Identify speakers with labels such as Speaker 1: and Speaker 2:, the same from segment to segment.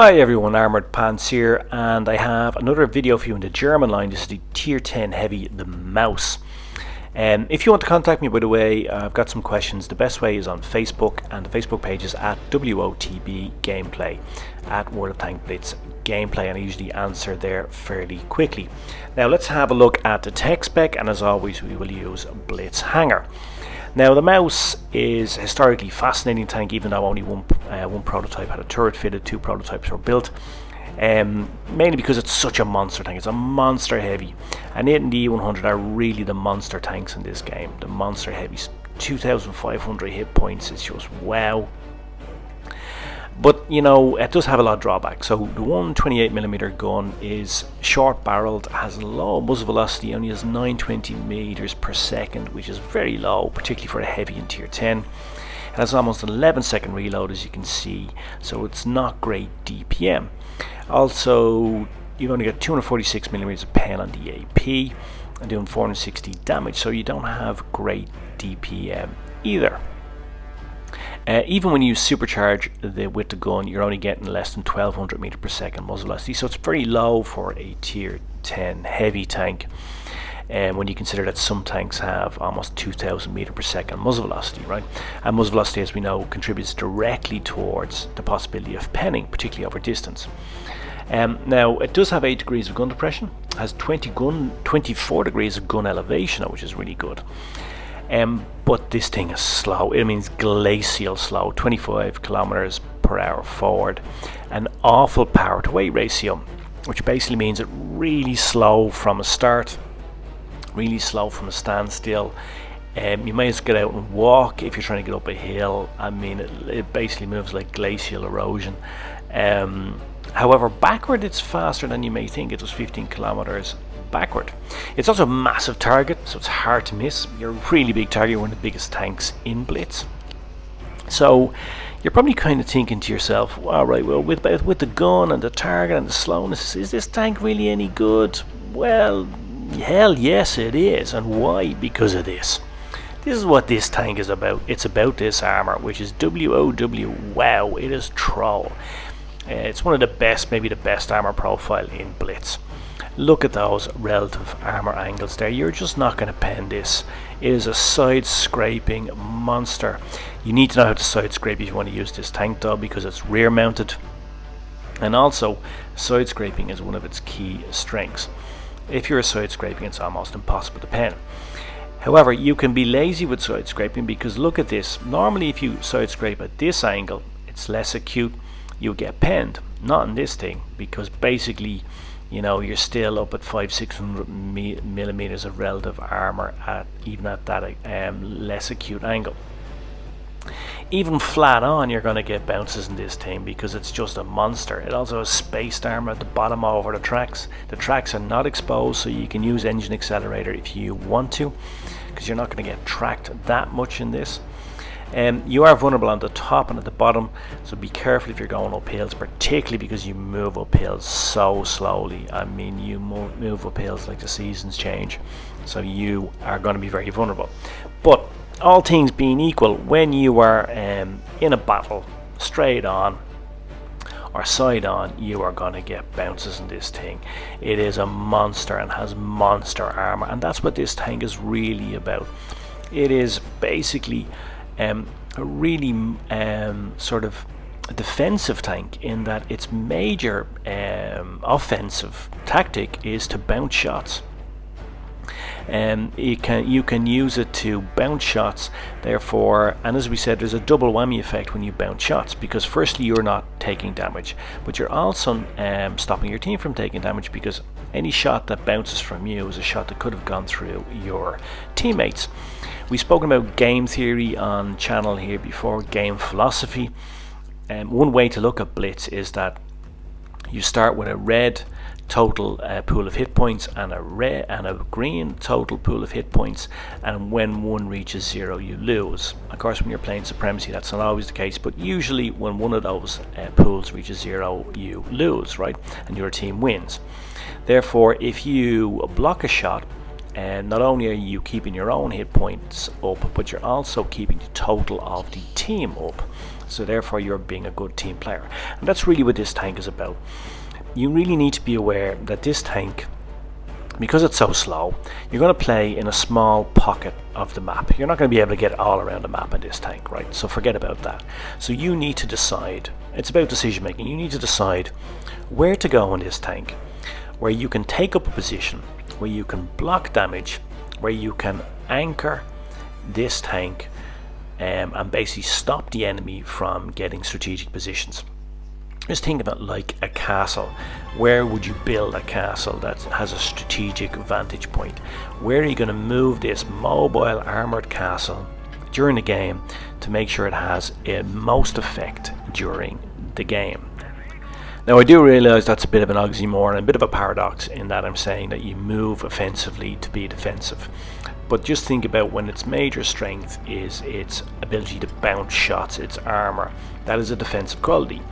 Speaker 1: Hi everyone, Armoured Pants here, and I have another video for you in the German line. This is the Tier 10 Heavy, the Mouse. If you want to contact me, by the way, I've got some questions. The best way is on Facebook, and the Facebook page is at WOTB Gameplay, at World of Tank Blitz Gameplay, and I usually answer there fairly quickly. Now let's have a look at the tech spec, and as always we will use Blitz Hanger. Now the Mouse is a historically fascinating tank, even though only one prototype had a turret fitted. Two prototypes were built, mainly because it's such a monster tank. It's a monster heavy, and it and the E100 are really the monster tanks in this game. The monster heavies, 2,500 hit points. It's just wow. But you know, it does have a lot of drawbacks. So the 128mm gun is short barreled, has low muzzle velocity, only has 920 meters per second, which is very low, particularly for a heavy in tier 10. It has almost an 11-second reload, as you can see, so it's not great DPM. Also, you've only got 246mm of pen on the AP and doing 460 damage, so you don't have great DPM either. Even when you supercharge with the gun, you're only getting less than 1200 meters per second muzzle velocity, so it's very low for a tier 10 heavy tank. And when you consider that some tanks have almost 2000 meters per second muzzle velocity, right? And muzzle velocity, as we know, contributes directly towards the possibility of penning, particularly over distance. Now it does have 8 degrees of gun depression, has 24 degrees of gun elevation, which is really good. But this thing is slow. It means glacial slow, 25 kilometers per hour forward, an awful power to weight ratio, which basically means it's really slow from a start, really slow from a standstill. You may as well get out and walk if you're trying to get up a hill. I mean, it basically moves like glacial erosion. However, backward it's faster than you may think. It was 15 kilometers backward. It's also a massive target, so it's hard to miss. You're a really big target, one of the biggest tanks in Blitz. So you're probably kind of thinking to yourself, alright, well, with the gun and the target and the slowness, is this tank really any good? Well, hell yes it is. And why? Because of this. This is what this tank is about. It's about this armor, which is WOW. Wow, it is troll. It's one of the best, maybe the best armor profile in Blitz. Look at those relative armor angles there. You're just not going to pen this. It is a side scraping monster. You need to know how to side scrape if you want to use this tank though, because it's rear mounted, and also side scraping is one of its key strengths. If you're side scraping, it's almost impossible to pen. However, you can be lazy with side scraping, because look at this. Normally if you side scrape at this angle, it's less acute, you get penned. Not in this thing, because basically, you know, you're still up at 500-600 millimeters of relative armor even at that less acute angle. Even flat on, you're going to get bounces in this thing because it's just a monster. It also has spaced armor at the bottom over the tracks. The tracks are not exposed, so you can use engine accelerator if you want to, because you're not going to get tracked that much in this. You are vulnerable on the top and at the bottom, so be careful if you're going up hills, particularly because you move up hills so slowly. I mean, you move up hills like the seasons change, so you are going to be very vulnerable. But all things being equal, when you are in a battle straight on or side on, you are going to get bounces in this thing. It is a monster and has monster armor, and that's what this tank is really about. It is basically a really sort of a defensive tank, in that its major offensive tactic is to bounce shots. You can use it to bounce shots, therefore, and as we said, there's a double whammy effect when you bounce shots, because firstly you're not taking damage, but you're also stopping your team from taking damage, because any shot that bounces from you is a shot that could have gone through your teammates. We've spoken about game theory on channel here before, game philosophy. One way to look at Blitz is that you start with a red total pool of hit points and a green total pool of hit points, and when one reaches 0 you lose. Of course, when you're playing Supremacy, that's not always the case, but usually when one of those pools reaches 0 you lose, right, and your team wins. Therefore, if you block a shot, and not only are you keeping your own hit points up, but you're also keeping the total of the team up. So therefore you're being a good team player, and that's really what this tank is about. You really need to be aware that this tank, because it's so slow, you're going to play in a small pocket of the map. You're not going to be able to get all around the map in this tank, right? So forget about that. So you need to decide, it's about decision making, you need to decide where to go in this tank, where you can take up a position, where you can block damage, where you can anchor this tank and basically stop the enemy from getting strategic positions. Just think about like a castle. Where would you build a castle that has a strategic vantage point? Where are you going to move this mobile armoured castle during the game to make sure it has most effect during the game? Now I do realise that's a bit of an oxymoron, a bit of a paradox in that I'm saying that you move offensively to be defensive. But just think about when its major strength is its ability to bounce shots, its armour. That is a defensive quality.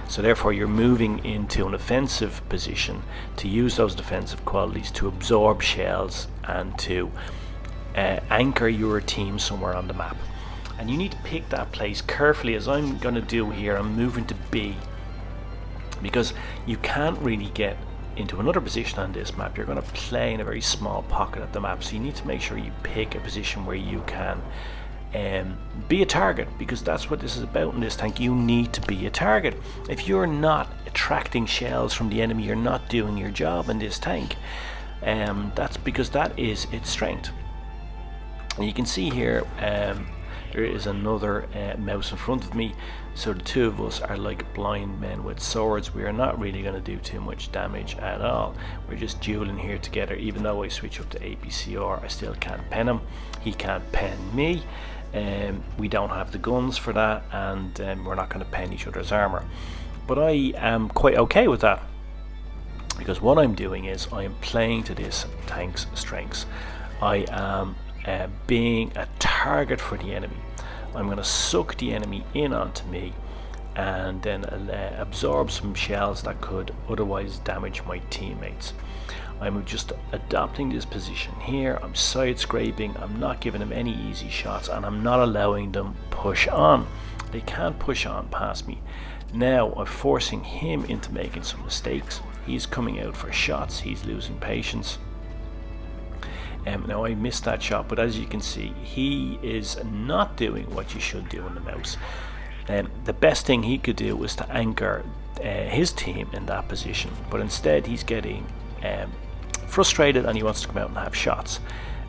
Speaker 1: So therefore you're moving into an offensive position to use those defensive qualities to absorb shells and to anchor your team somewhere on the map. And you need to pick that place carefully, as I'm going to do here. I'm moving to B, because you can't really get into another position on this map. You're going to play in a very small pocket of the map, so you need to make sure you pick a position where you can be a target, because that's what this is about in this tank. You need to be a target. If you're not attracting shells from the enemy, you're not doing your job in this tank. That's because that is its strength. And you can see here there is another mouse in front of me, so the two of us are like blind men with swords. We are not really going to do too much damage at all. We're just dueling here together. Even though I switch up to APCR, I still can't pen him, he can't pen me. We don't have the guns for that, and we're not going to pen each other's armor. But I am quite okay with that, because what I'm doing is I am playing to this tank's strengths. I am being a target for the enemy. I'm going to suck the enemy in onto me and then absorb some shells that could otherwise damage my teammates. I'm just adopting this position here. I'm side scraping, I'm not giving them any easy shots, and I'm not allowing them push on. They can't push on past me. Now I'm forcing him into making some mistakes. He's coming out for shots, he's losing patience. Now I missed that shot, but as you can see, he is not doing what you should do in the mouse. The best thing he could do was to anchor his team in that position, but instead he's getting frustrated and he wants to come out and have shots.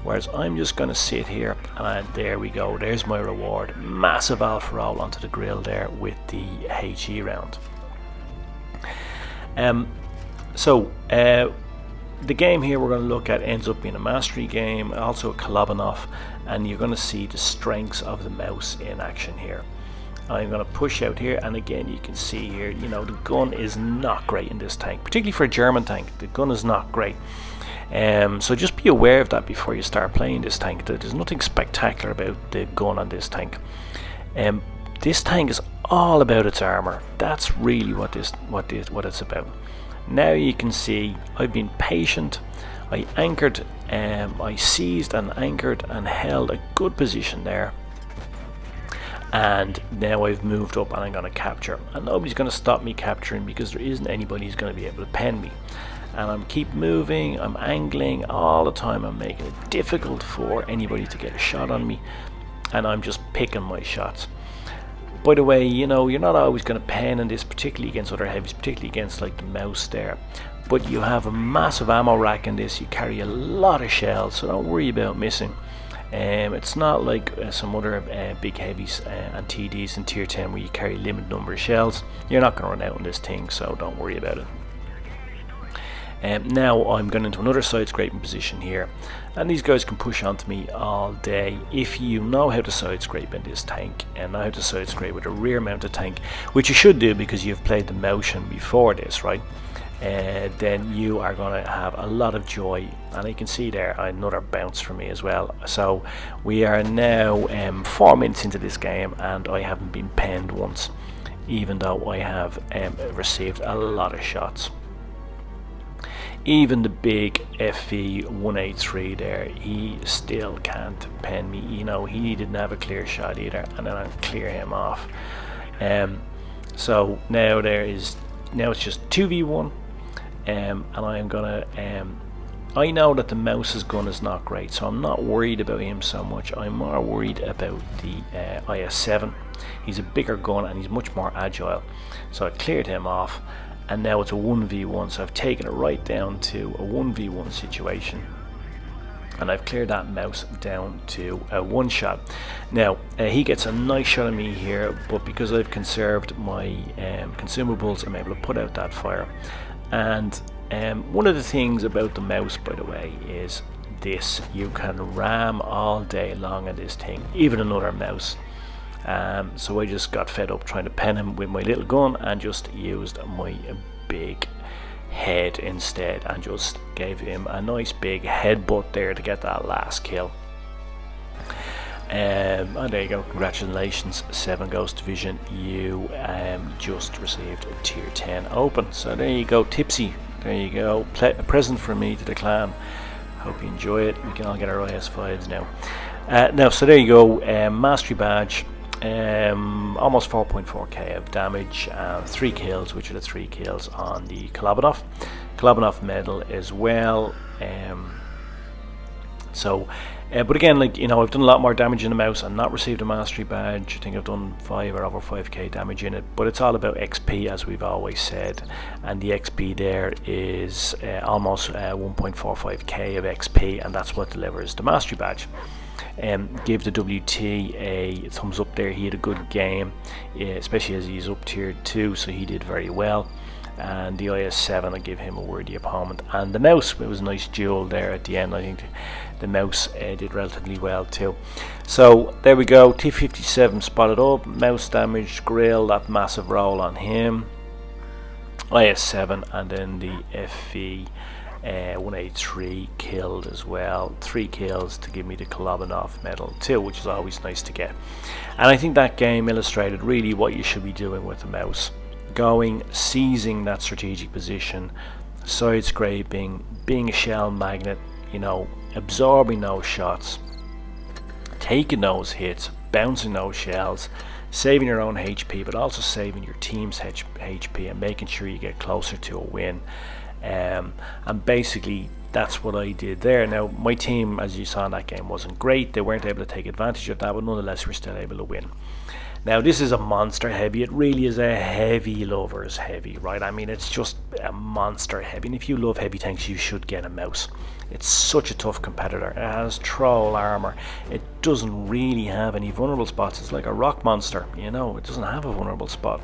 Speaker 1: Whereas I'm just going to sit here, and there we go, there's my reward. Massive alpha roll onto the grill there with the HE round. The game here we're going to look at ends up being a mastery game, also a Kolobanov, and you're going to see the strengths of the mouse in action here. I'm going to push out here, and again you can see here, you know, the gun is not great in this tank, particularly for a German tank. The gun is not great. So just be aware of that before you start playing this tank. There's nothing spectacular about the gun on this tank. This tank is all about its armor. That's really what it's about. Now you can see I've been patient. I anchored, I seized and anchored and held a good position there, and now I've moved up and I'm going to capture, and nobody's going to stop me capturing because there isn't anybody who's going to be able to pen me. And I'm keep moving, I'm angling all the time, I'm making it difficult for anybody to get a shot on me, and I'm just picking my shots. By the way, you know, you're not always going to pen in this, particularly against other heavies, particularly against like the mouse there, but you have a massive ammo rack in this. You carry a lot of shells, so don't worry about missing. It's not like some other big heavies and TDs in tier 10 where you carry a limited number of shells. You're not going to run out on this thing, so don't worry about it. Now I'm going into another side scraping position here, and these guys can push onto me all day. If you know how to side scrape in this tank and know how to side scrape with a rear mounted tank, which you should do because you've played the motion before this, right? Then you are going to have a lot of joy. And you can see there another bounce for me as well. So we are now 4 minutes into this game, and I haven't been penned once, even though I have received a lot of shots. Even the big FV183 there, he still can't pen me. You know, he didn't have a clear shot either, and then I clear him off. So now it's just 2v1, and I am gonna I know that the mouse's gun is not great, so I'm not worried about him so much. I'm more worried about the IS-7. He's a bigger gun and he's much more agile, so I cleared him off, and now it's a 1v1, so I've taken it right down to a 1v1 situation, and I've cleared that mouse down to a one shot. Now he gets a nice shot at me here, but because I've conserved my consumables, I'm able to put out that fire. And one of the things about the mouse, by the way, is this: you can ram all day long at this thing, even another mouse. So I just got fed up trying to pen him with my little gun and just used my big head instead, and just gave him a nice big headbutt there to get that last kill. And there you go, congratulations, 7 Ghost Division, you just received a tier 10 open. So there you go, Tipsy, there you go, a present from me to the clan. Hope you enjoy it. We can all get our IS-5s now. So there you go, mastery badge, almost 4.4k of damage, 3 kills, which are the 3 kills on the Kalabanov medal as well. But again, like, you know, I've done a lot more damage in the mouse and not received a mastery badge. I think I've done 5 or over 5k damage in it, but it's all about XP, as we've always said, and the XP there is almost 1.45k of XP, and that's what delivers the mastery badge. Give the WT a thumbs up there. He had a good game, especially as he's up tier 2, so he did very well. And the IS-7, I give him a worthy opponent. And the mouse, it was a nice duel there at the end. I think the mouse did relatively well too. So there we go, T57 spotted up, mouse damage, grill, that massive roll on him, IS-7, and then the FV 183 killed as well. 3 kills to give me the Kalabanov medal too, which is always nice to get. And I think that game illustrated really what you should be doing with the mouse: going, seizing that strategic position, side scraping, being a shell magnet, you know, absorbing those shots, taking those hits, bouncing those shells, saving your own HP, but also saving your team's HP and making sure you get closer to a win. And basically that's what I did there. Now my team, as you saw in that game, wasn't great. They weren't able to take advantage of that, but nonetheless we're still able to win. Now this is a monster heavy. It really is a heavy lover's heavy, right? I mean, it's just a monster heavy, and if you love heavy tanks, you should get a mouse. It's such a tough competitor. It has troll armor. It doesn't really have any vulnerable spots. It's like a rock monster, you know. It doesn't have a vulnerable spot.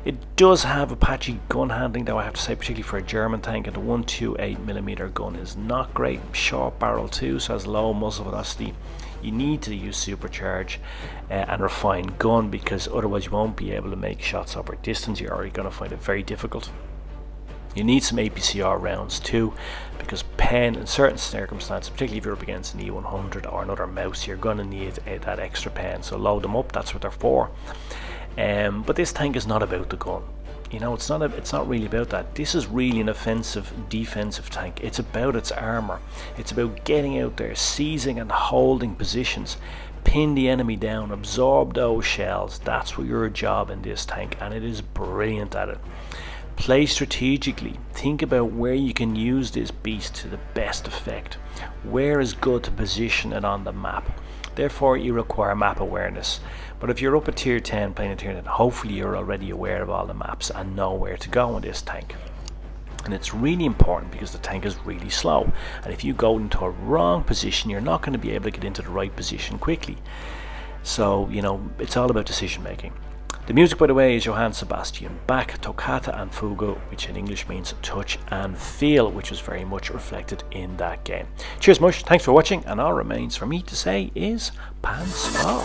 Speaker 1: It does have a patchy gun handling, though, I have to say, particularly for a German tank, and the 128mm gun is not great. Short barrel too, so has low muzzle velocity. You need to use supercharge and refine gun, because otherwise you won't be able to make shots over distance. You're already going to find it very difficult. You need some APCR rounds too, because pen in certain circumstances, particularly if you're up against an E100 or another mouse, you're going to need that extra pen. So load them up, that's what they're for. But this tank is not about the gun. You know, it's not really about that. This is really an offensive, defensive tank. It's about its armor. It's about getting out there, seizing and holding positions, pin the enemy down, absorb those shells. That's what your job in this tank, and it is brilliant at it. Play strategically. Think about where you can use this beast to the best effect. Where is good to position it on the map. Therefore, you require map awareness. But if you're up at tier 10 playing a tier 10, hopefully you're already aware of all the maps and know where to go in this tank. And it's really important because the tank is really slow. And if you go into a wrong position, you're not going to be able to get into the right position quickly. So, you know, it's all about decision making. The music, by the way, is Johann Sebastian Bach, Toccata and Fuga, which in English means touch and feel, which was very much reflected in that game. Cheers, Mush. Thanks for watching, and all remains for me to say is Pants off.